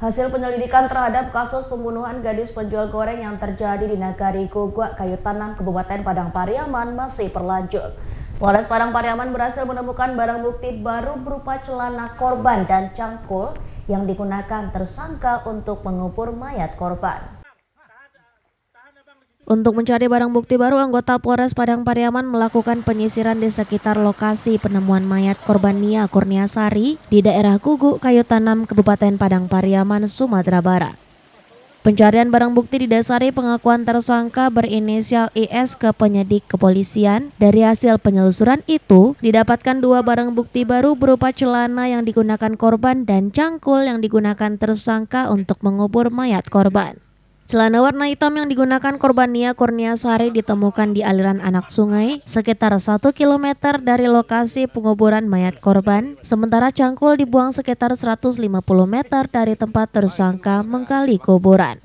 Hasil penyelidikan terhadap kasus pembunuhan gadis penjual goreng yang terjadi di Nagari Gogwak, Kayu Tanam, Kabupaten Padang Pariaman masih berlanjut. Polres Padang Pariaman berhasil menemukan barang bukti baru berupa celana korban dan cangkul yang digunakan tersangka untuk mengubur mayat korban. Untuk mencari barang bukti baru, anggota Polres Padang Pariaman melakukan penyisiran di sekitar lokasi penemuan mayat korban Nia Kurniasari di daerah Guguk, Kayu Tanam, Kabupaten Padang Pariaman, Sumatera Barat. Pencarian barang bukti didasari pengakuan tersangka berinisial IS ke penyidik kepolisian. Dari hasil penelusuran itu, didapatkan 2 barang bukti baru berupa celana yang digunakan korban dan cangkul yang digunakan tersangka untuk mengubur mayat korban. Celana warna hitam yang digunakan korban Nia Kurniasari ditemukan di aliran anak sungai sekitar 1 km dari lokasi penguburan mayat korban, sementara cangkul dibuang sekitar 150 meter dari tempat tersangka menggali kuburan.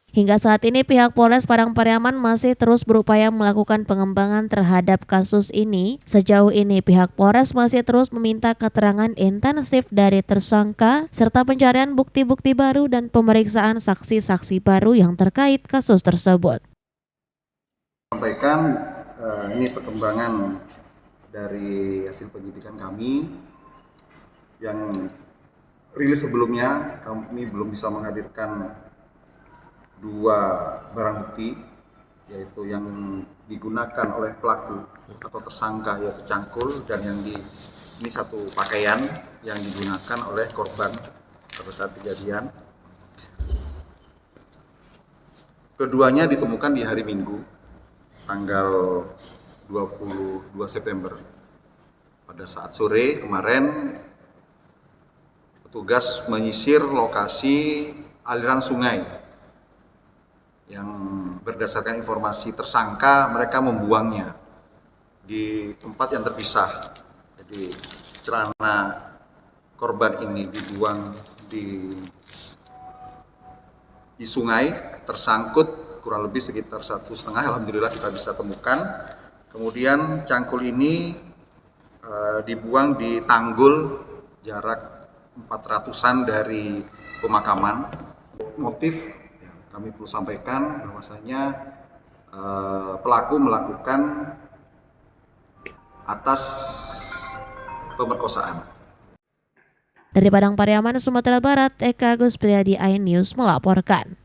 Hingga saat ini pihak Polres Padang Pariaman masih terus berupaya melakukan pengembangan terhadap kasus ini. Sejauh ini pihak Polres masih terus meminta keterangan intensif dari tersangka serta pencarian bukti-bukti baru dan pemeriksaan saksi-saksi baru yang terkait kasus tersebut. Sampaikan ini perkembangan dari hasil penyidikan kami yang rilis sebelumnya. Kami belum bisa menghadirkan 2 barang bukti, yaitu yang digunakan oleh pelaku atau tersangka yaitu cangkul, dan ini 1 pakaian yang digunakan oleh korban pada saat kejadian. Keduanya ditemukan di hari Minggu tanggal 22 September. Pada saat sore kemarin petugas menyisir lokasi aliran sungai yang berdasarkan informasi tersangka mereka membuangnya di tempat yang terpisah. Jadi celana korban ini dibuang di sungai, tersangkut kurang lebih sekitar 1,5, alhamdulillah kita bisa temukan. Kemudian cangkul ini dibuang di tanggul jarak 400-an dari pemakaman. Motif kami perlu sampaikan bahwasanya pelaku melakukan atas pemerkosaan. Dari Padang Pariaman, Sumatera Barat, Eka Agus Priadi, iNews melaporkan.